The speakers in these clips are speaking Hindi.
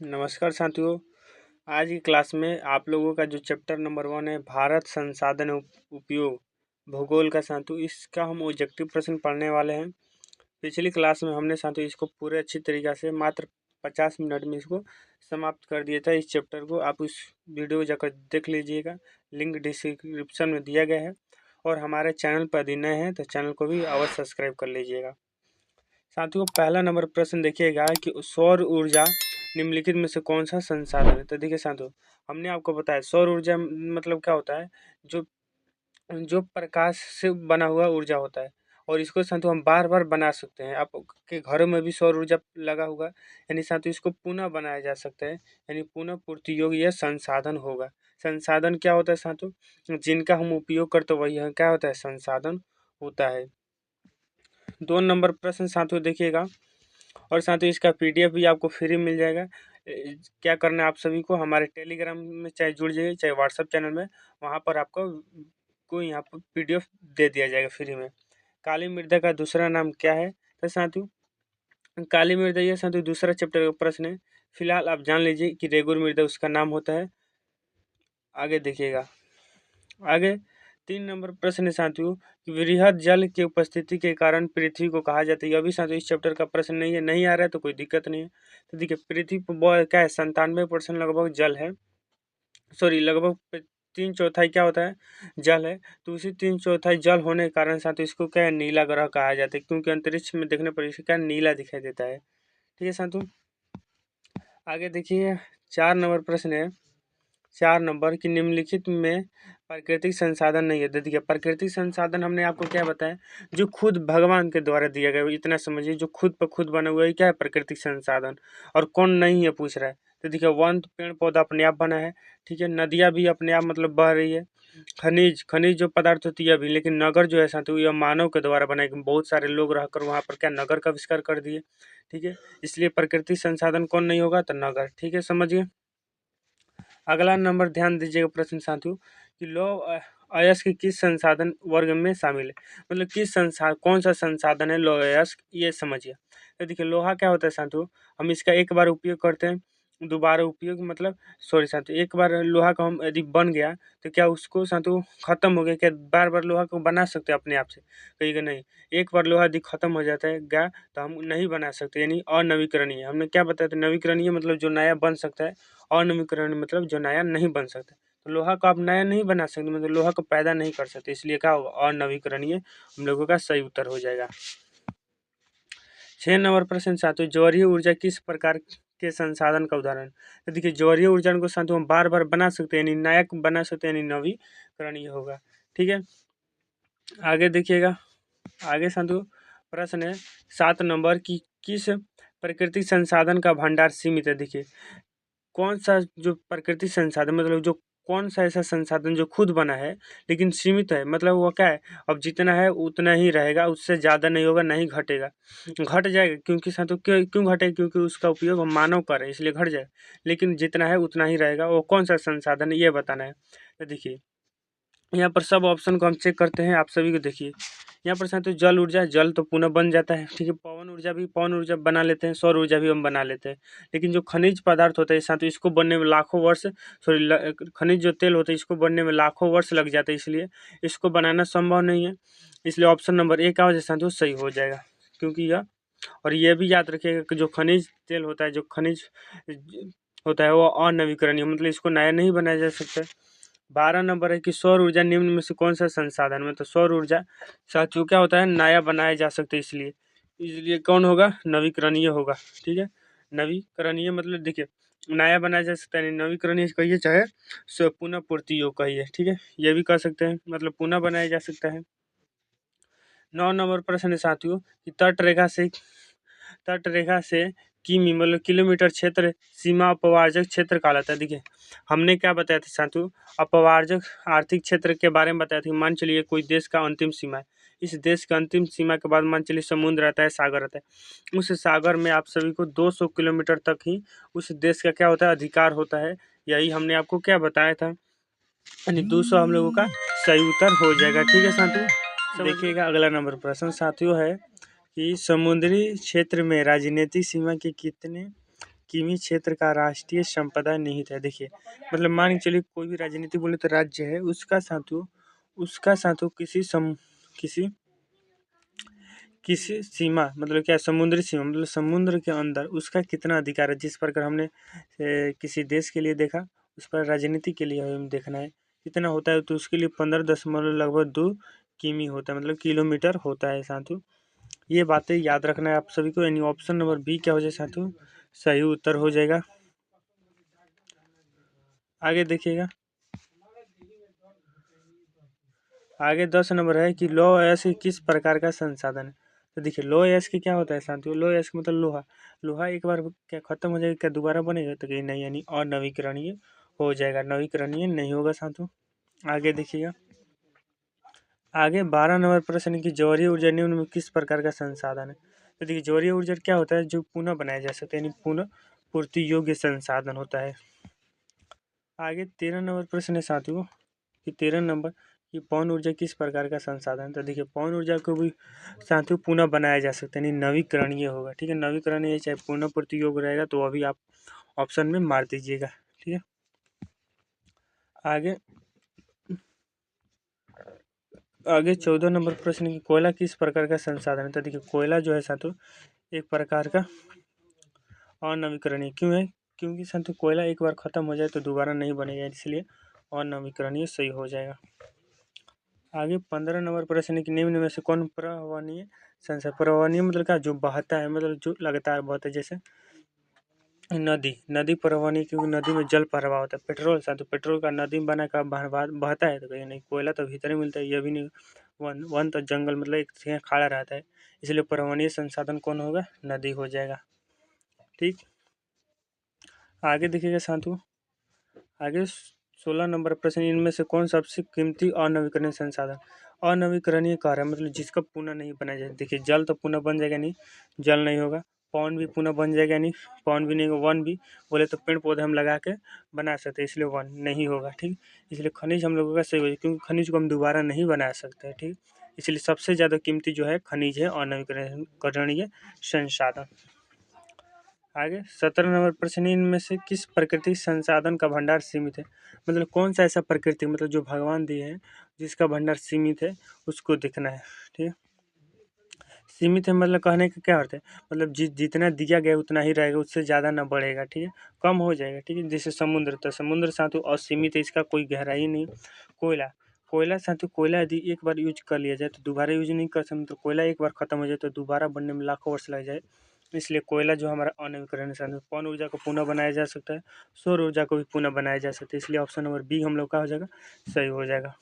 नमस्कार साथियों। आज की क्लास में आप लोगों का जो चैप्टर नंबर 1 है भारत संसाधन उपयोग भूगोल का साथियों, इसका हम ऑब्जेक्टिव प्रश्न पढ़ने वाले हैं। पिछली क्लास में हमने साथियों इसको पूरे अच्छी तरीक़ा से मात्र 50 मिनट में इसको समाप्त कर दिया था। इस चैप्टर को आप उस वीडियो जाकर देख लीजिएगा, लिंक डिस्क्रिप्शन में दिया गया है। और हमारे चैनल पर यदि नए हैं तो चैनल को भी अवश्य सब्सक्राइब कर लीजिएगा। साथियों पहला नंबर प्रश्न देखिएगा कि सौर ऊर्जा निम्नलिखित में से कौन सा संसाधन है। तो देखिए साथियों, हमने आपको बताया सौर ऊर्जा मतलब क्या होता है, जो जो प्रकाश से बना हुआ ऊर्जा होता है। और इसको साथियों हम बार बार बना सकते हैं। आपके घरों में भी सौर ऊर्जा लगा होगा, यानी साथियों इसको पुनः बनाया जा सकता है, यानी पुनः पूर्ति योग्य यह संसाधन होगा। संसाधन क्या होता है साथियों, जिनका हम उपयोग करते वही क्या होता है, संसाधन होता है। 2 नंबर प्रश्न साथियों देखिएगा, और साथियों इसका पीडीएफ भी आपको फ्री मिल जाएगा। क्या करना है आप सभी को, हमारे टेलीग्राम में चाहे जुड़ जाइए चाहे व्हाट्सएप चैनल में, वहाँ पर आपको यहाँ पर पीडीएफ दे दिया जाएगा फ्री में। काली मृदा का दूसरा नाम क्या है। तो साथियों काली मृदा ये साथियों दूसरा चैप्टर का प्रश्न है। फिलहाल आप जान लीजिए कि रेगुर मृदा उसका नाम होता है। आगे देखिएगा, आगे 3 नंबर प्रश्न है साथियों, वृहद जल की उपस्थिति के कारण पृथ्वी को कहा जाता है। अभी साथियों इस चैप्टर का प्रश्न नहीं है, नहीं आ रहा है तो कोई दिक्कत नहीं है। तो देखिए पृथ्वी पर क्या है, 97% लगभग जल है, सॉरी लगभग 3/4 क्या होता है, जल है। तो उसी 3/4 जल होने के कारण साथियों इसको क्या है, नीला ग्रह कहा जाता है, क्योंकि अंतरिक्ष में देखने पर इसका क्या नीला दिखाई देता है। ठीक है साथियों, आगे देखिए 4 नंबर प्रश्न है। 4 नंबर की निम्नलिखित में प्राकृतिक संसाधन नहीं है। देखिए प्राकृतिक संसाधन हमने आपको क्या बताया, जो खुद भगवान के द्वारा दिया गया, इतना समझिए, जो खुद पर खुद बना हुआ है क्या है, प्राकृतिक संसाधन। और कौन नहीं है पूछ रहा है। तो देखिए वन पेड़ पौधा अपने आप बना है, ठीक है। नदियाँ भी अपने आप मतलब बह रही है। खनिज खनिज जो पदार्थ होती है अभी, लेकिन नगर जो है साथियों यह मानव के द्वारा बनाए गए। बहुत सारे लोग रहकर वहाँ पर क्या नगर का आविष्कार कर दिए, ठीक है। इसलिए प्राकृतिक संसाधन कौन नहीं होगा, तो नगर, ठीक है, समझिए। अगला नंबर ध्यान दीजिएगा प्रश्न साथियों, कि लौह अयस्क किस संसाधन वर्ग में शामिल है, मतलब किस कौन सा संसाधन है लौह अयस्क, ये समझिए। तो देखिए लोहा क्या होता है साथियों, हम इसका एक बार उपयोग करते हैं, दोबारा उपयोग मतलब सॉरी साथियों, एक बार लोहा का हम यदि बन गया तो क्या उसको साथियों खत्म हो गया, क्या बार बार लोहा को बना सकते हैं अपने आप से, कहिएगा नहीं। एक बार लोहा यदि खत्म हो जाता है गया तो हम नहीं बना सकते, यानी अनवीकरणीय। हमने क्या बताया था, नवीकरणीय मतलब जो नया बन सकता है, अनवीकरणीय मतलब जो नया नहीं बन सकता। तो लोहा को आप नया नहीं बना सकते, मतलब लोहा को पैदा नहीं कर सकते, इसलिए क्या होगा, अनवीकरणीय हम लोगों का सही उत्तर हो जाएगा। 6 नंबर प्रश्न साथियों, ज्वारीय ऊर्जा किस प्रकार के संसाधन का उदाहरण। तो देखिए ज्वारीय ऊर्जा को साथियों हम बार बार बना सकते हैं, यानी नया बना सकते हैं, यानी नवीकरणीय होगा, ठीक है। आगे देखिएगा, आगे साथियों प्रश्न है 7 नंबर की, किस प्राकृतिक संसाधन का भंडार सीमित है। देखिए कौन सा जो प्राकृतिक संसाधन मतलब जो कौन सा ऐसा संसाधन जो खुद बना है लेकिन सीमित है, मतलब वो क्या है, अब जितना है उतना ही रहेगा, उससे ज़्यादा नहीं होगा, नहीं घटेगा, घट जाएगा। क्योंकि साथियों क्यों क्यों घटेगा, क्योंकि उसका उपयोग हम मानव कर रहे हैं इसलिए घट जाएगा, लेकिन जितना है उतना ही रहेगा। वो कौन सा संसाधन है ये बताना है। तो देखिए यहाँ पर सब ऑप्शन को हम चेक करते हैं, आप सभी को देखिए। यहाँ पर साथियों जल ऊर्जा, जल तो पुनः बन जाता है, ठीक है। पवन ऊर्जा भी, पवन ऊर्जा बना लेते हैं, सौर ऊर्जा भी हम बना लेते हैं। लेकिन जो खनिज पदार्थ होता है साथियों, इसको बनने में लाखों वर्ष, सॉरी खनिज जो तेल होता है इसको बनने में लाखों वर्ष लग जाते हैं, इसलिए इसको बनाना संभव नहीं है। इसलिए ऑप्शन नंबर ए का वजह साथियों सही हो जाएगा, क्योंकि यह, और ये भी याद रखिएगा कि जो खनिज तेल होता है, जो खनिज होता है वो अनवीकरणीय, मतलब इसको नया नहीं बनाया जा सकता। 12 नंबर है कि सौर ऊर्जा निम्न में से कौन सा संसाधन में। तो सौर ऊर्जा साथियों क्या होता है, नया बनाया जा सकता है, इसलिए इसलिए कौन होगा, नवीकरणीय होगा, ठीक है। नवीकरणीय मतलब देखिए नया बनाया जा सकता है, नवीकरणीय कहिए चाहे पुनः पूर्ति योग कहिए, ठीक है, ये भी कह सकते हैं, मतलब पुनः बनाया जा सकता है। 9 नंबर प्रश्न है साथियों, कि तट रेखा से किमी मतलब किलोमीटर क्षेत्र सीमा अपवार्जक क्षेत्र कहलाता है। देखिए हमने क्या बताया था साथियों, अपवार्जक आर्थिक क्षेत्र के बारे में बताया था। मान चलिए कोई देश का अंतिम सीमा है, इस देश का अंतिम सीमा के बाद मान चलिए समुद्र रहता है, सागर रहता है। उस सागर में आप सभी को 200 किलोमीटर तक ही उस देश का क्या होता है, अधिकार होता है। यही हमने आपको क्या बताया था, यानी 200 हम लोगों का सही उत्तर हो जाएगा, ठीक है साथियों। देखिएगा अगला नंबर प्रश्न साथियों है कि समुद्री क्षेत्र में राजनीतिक सीमा के कितने किमी क्षेत्र का राष्ट्रीय संपदा निहित है। देखिए मतलब मान के चलिए कोई भी राजनीति बोले तो राज्य है, उसका साथू किसी किसी सीमा मतलब क्या समुद्री सीमा मतलब समुद्र के अंदर उसका कितना अधिकार है, जिस प्रकार हमने किसी देश के लिए देखा उस पर राजनीति के लिए हमें देखना है कितना होता है, तो उसके लिए 15 लगभग 2 किमी होता है मतलब किलोमीटर होता है साथियों। ये बातें याद रखना है आप सभी को, यानी ऑप्शन नंबर बी क्या हो जाए साथियों, सही उत्तर हो जाएगा। आगे देखिएगा, आगे 10 नंबर है कि लो अयस्क किस प्रकार का संसाधन है। तो देखिए लो अयस्क क्या होता है साथियों, लो अयस्क मतलब लोहा, लोहा एक बार क्या खत्म हो जाएगा क्या दोबारा बनेगा, तो कहीं नहीं, यानी अनवीकरणीय हो जाएगा, नवीकरणीय नहीं होगा साथियों। आगे देखिएगा, आगे 12 नंबर प्रश्न की जौहरी ऊर्जा निम्न में किस प्रकार का संसाधन है। तो देखिए जौहरी ऊर्जा क्या होता है, जो पुनः बनाया जा सकता है, यानी पुनः पूर्ति योग्य संसाधन होता है। आगे 13 नंबर प्रश्न है साथियों कि 13 नंबर कि पवन ऊर्जा किस प्रकार का संसाधन है। तो देखिए पवन ऊर्जा को भी साथियों पुनः बनाया जा सकता है, यानी नवीकरणीय होगा। ठीक है, नवीकरणीय चाहे पुनः पूर्ति योग्य रहेगा तो अभी आप ऑप्शन में मार दीजिएगा। ठीक है, आगे आगे 14 नंबर प्रश्न की कोयला किस प्रकार का संसाधन है। तो देखिए कोयला जो है साथियों एक प्रकार का अनवीकरणीय क्यों है, क्योंकि साथियों कोयला एक बार खत्म हो जाए तो दोबारा नहीं बनेगा, इसलिए अनवीकरणीय सही हो जाएगा। आगे 15 नंबर प्रश्न है कि निम्न में से कौन प्रवाहनीय संसाधन, प्रवाहनीय मतलब क्या, जो बहता है मतलब जो लगातार बहता है, जैसे नदी, नदी प्रवाहनीय क्योंकि नदी में जल प्रवाह होता है। पेट्रोल साथियों पेट्रोल का नदी में बना का बहता है तो कहीं नहीं, कोयला तो भीतर ही मिलता है, यह भी नहीं। वन वन तो जंगल मतलब एक जगह खड़ा रहता है, इसलिए प्रवाहनीय संसाधन कौन होगा, नदी हो जाएगा। ठीक, आगे देखिएगा साथियों, आगे 16 नंबर प्रश्न, इनमें से कौन सबसे कीमती अनवीकरणीय संसाधन, अनवीकरणीय कार्य मतलब जिसका पुनः नहीं बनाया जाए। देखिए जल तो पुनः बन जाएगा नहीं, जल नहीं होगा, पवन भी पुनः बन जाएगा नहीं, पवन भी नहीं होगा, वन भी बोले तो पेड़ पौधे हम लगा के बना सकते हैं, इसलिए वन नहीं होगा। ठीक, इसलिए खनिज हम लोगों का सही हो, क्योंकि खनिज को हम दोबारा नहीं बना सकते। ठीक, इसलिए सबसे ज़्यादा कीमती जो है खनिज है, अनवीकरणीय संसाधन। आगे 17 नंबर प्रश्न, इनमें से किस प्राकृतिक संसाधन का भंडार सीमित है, मतलब कौन सा ऐसा प्रकृति मतलब जो भगवान दिए हैं जिसका भंडार सीमित है उसको देखना है। ठीक है, सीमित है मतलब कहने का क्या अर्थ है, मतलब जितना दिया गया उतना ही रहेगा, उससे ज़्यादा ना बढ़ेगा। ठीक है, कम हो जाएगा। ठीक है, जैसे समुद्र, तो समुद्र साथियों असीमित है, इसका कोई गहराई नहीं। कोयला, कोयला साथियों कोयला यदि एक बार यूज कर लिया जाए तो दोबारा यूज नहीं कर सकते, तो कोयला एक बार खत्म हो जाए तो दोबारा बनने में लाखों वर्ष लग जाए, इसलिए कोयला जो हमारा अनवीकरणीय साधन है। पवन ऊर्जा को पुनः बनाया जा सकता है, सौर ऊर्जा को भी पुनः बनाया जा सकता है, इसलिए ऑप्शन नंबर बी हम लोग का हो जाएगा, सही हो जाएगा।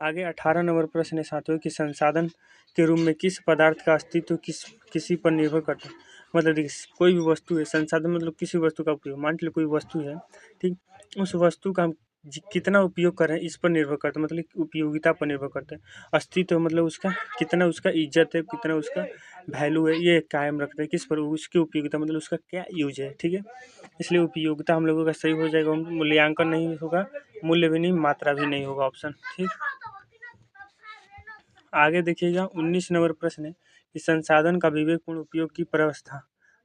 आगे 18 नंबर प्रश्न है साथियों कि संसाधन के रूप में किस पदार्थ का अस्तित्व किसी पर निर्भर करता है। मतलब देखिए कोई भी वस्तु है, संसाधन मतलब किसी वस्तु का उपयोग, मान लीजिए कोई वस्तु है, ठीक, उस वस्तु का हम कितना उपयोग कर रहे हैं इस पर निर्भर करता है, मतलब उपयोगिता पर निर्भर करता है। अस्तित्व मतलब उसका कितना उसका इज्जत है, कितना उसका वैल्यू है, ये कायम रखता है किस पर, उसकी उपयोगिता मतलब उसका क्या यूज है। ठीक है, इसलिए उपयोगिता हम लोगों का सही हो जाएगा, मूल्यांकन नहीं होगा, मूल्य भी नहीं, मात्रा भी नहीं होगा ऑप्शन। ठीक, आगे देखिएगा 19 नंबर प्रश्न है कि संसाधन का विवेकपूर्ण उपयोग की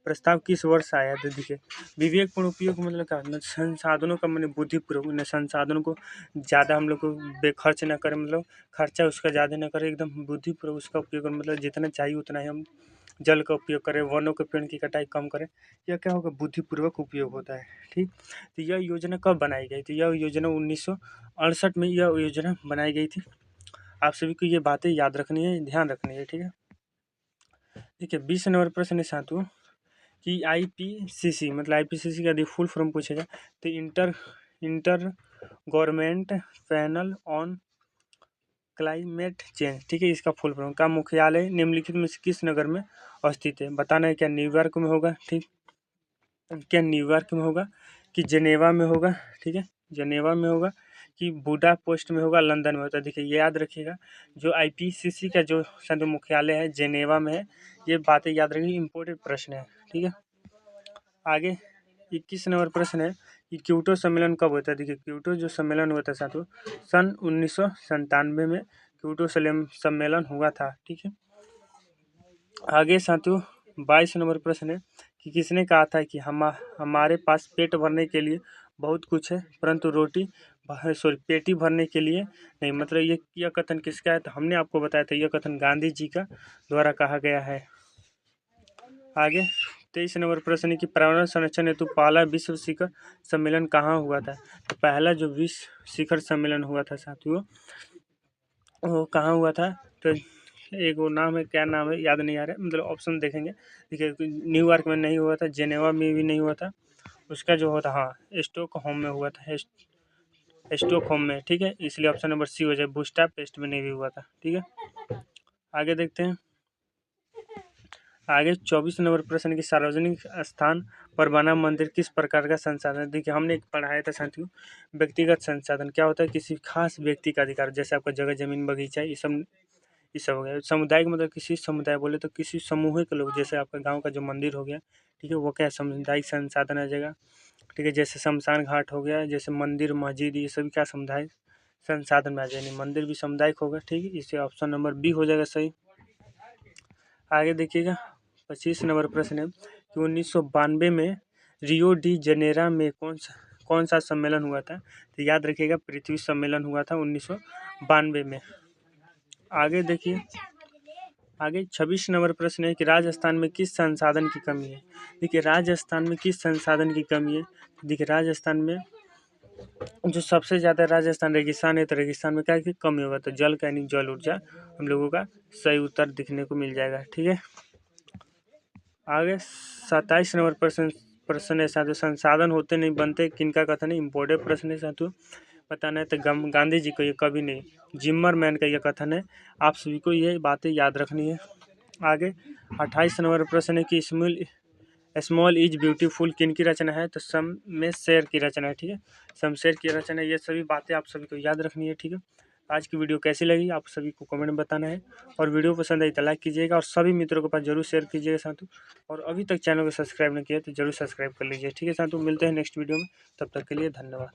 प्रस्ताव किस वर्ष आया। तो देखिए विवेकपूर्ण उपयोग मतलब क्या, संसाधनों का मैंने बुद्धिपूर्वक, संसाधनों को ज़्यादा हम लोग को बेखर्च ना करें, मतलब खर्चा उसका ज़्यादा ना करें, एकदम बुद्धिपूर्वक उसका उपयोग करें, मतलब जितना चाहिए उतना ही हम जल का उपयोग करें, वनों के पेड़ की कटाई कम करें, यह क्या होगा, बुद्धिपूर्वक उपयोग होता है। ठीक, तो यह योजना कब बनाई गई थी, यह योजना 1968 में यह योजना बनाई गई थी। आप सभी को ये बातें याद रखनी है, ध्यान रखनी है। ठीक है, देखिए 20 नंबर प्रश्न है साथियों कि आईपीसीसी मतलब आईपीसीसी का यदि फुल फॉर्म पूछेगा तो inter government panel on climate change. ठीक है, इसका फुल फॉर्म का मुख्यालय निम्नलिखित में से किस नगर में स्थित है, बताना है क्या न्यूयॉर्क में होगा, ठीक, क्या न्यूयॉर्क में होगा कि जेनेवा में होगा। ठीक है, जेनेवा में होगा कि बुडापेस्ट में होगा, लंदन में होता है। देखिए ये याद रखिएगा, जो आईपीसीसी का जो संघ मुख्यालय है जेनेवा में है, ये बातें याद रखिए, इंपॉर्टेंट प्रश्न है। ठीक है, आगे 21 नंबर प्रश्न है कि क्योटो सम्मेलन कब होता है। देखिए क्योटो जो सम्मेलन हुआ था साथियों सन 1997 में क्योटो सम्मेलन हुआ था। ठीक है, आगे साथियों 22 नंबर प्रश्न है कि किसने कहा था कि हमारे पास पेट भरने के लिए बहुत कुछ है, परंतु पेटी भरने के लिए नहीं। मतलब यह कथन किसका है? तो हमने आपको बताया था, यह कथन गांधी जी का द्वारा कहा गया है। आगे 23 नंबर प्रश्न है कि पर्यावरण संरक्षण हेतु पहला विश्व शिखर सम्मेलन कहाँ हुआ था? तो पहला जो विश्व शिखर सम्मेलन हुआ था साथियों, वो कहाँ हुआ था? तो एक वो नाम है, क्या नाम है याद नहीं आ रहा है, मतलब ऑप्शन देखेंगे। देखिए, न्यूयॉर्क में नहीं हुआ था, जेनेवा में भी नहीं हुआ था, उसका जो होता, हाँ, स्टॉकहोम में हुआ था, स्टॉकहोम में, ठीक है। इसलिए ऑप्शन नंबर सी हो जाए, बुडापेस्ट में नहीं भी हुआ था, ठीक है। आगे देखते हैं। आगे 24 नंबर प्रश्न की सार्वजनिक स्थान पर बना मंदिर किस प्रकार का संसाधन? देखिए, हमने एक पढ़ाया था साथियों, व्यक्तिगत संसाधन क्या होता है? किसी खास व्यक्ति का अधिकार, जैसे आपका जगह जमीन बगीचा, ये सब हो गया। सामुदायिक मतलब किसी समुदाय बोले तो किसी समूह के लोग, जैसे आपका गांव का जो मंदिर हो गया, ठीक है, वो क्या सामुदायिक संसाधन आ जाएगा, ठीक है। जैसे शमशान घाट हो गया, जैसे मंदिर मस्जिद, ये सभी क्या सामुदायिक संसाधन में आ जाएंगे, मंदिर भी सामुदायिक होगा, ठीक है। इससे ऑप्शन नंबर बी हो जाएगा सही। आगे देखिएगा, 25 नंबर प्रश्न है कि 1992 में रियो डी जनेरा में कौन सा सम्मेलन हुआ था? तो याद रखिएगा, पृथ्वी सम्मेलन हुआ था 1992 में। आगे देखिए, आगे 26 नंबर प्रश्न है कि राजस्थान में किस संसाधन की कमी है? देखिए, राजस्थान में किस संसाधन की कमी है? देखिए, राजस्थान में जो सबसे ज़्यादा राजस्थान रेगिस्तान है, तो रेगिस्तान में क्या की कमी होगा? तो जल का, यानी जल ऊर्जा, हम लोगों का सही उत्तर दिखने को मिल जाएगा, ठीक है। आगे 27 नंबर प्रश्न है साथियों, संसाधन होते नहीं बनते किनका कथन है? इम्पोर्टेंट प्रश्न है साथियों, बताना है। तो गांधी जी को ये कभी नहीं, जिम्मरमैन का यह कथन है। आप सभी को ये बातें याद रखनी है। आगे 28 नंबर प्रश्न है कि स्मॉल इज ब्यूटीफुल किन की रचना है? तो शमशेर की रचना है, ठीक है, शमशेर की रचना है। ये सभी बातें आप सभी को याद रखनी है, ठीक है। आज की वीडियो कैसी लगी आप सभी को कमेंट में बताना है, और वीडियो पसंद आई तो लाइक कीजिएगा, और सभी मित्रों के पास जरूर शेयर कीजिएगा साथियों। और अभी तक चैनल को सब्सक्राइब नहीं किया तो जरूर सब्सक्राइब कर लीजिए, ठीक है साथियों। मिलते हैं नेक्स्ट वीडियो में, तब तक के लिए धन्यवाद।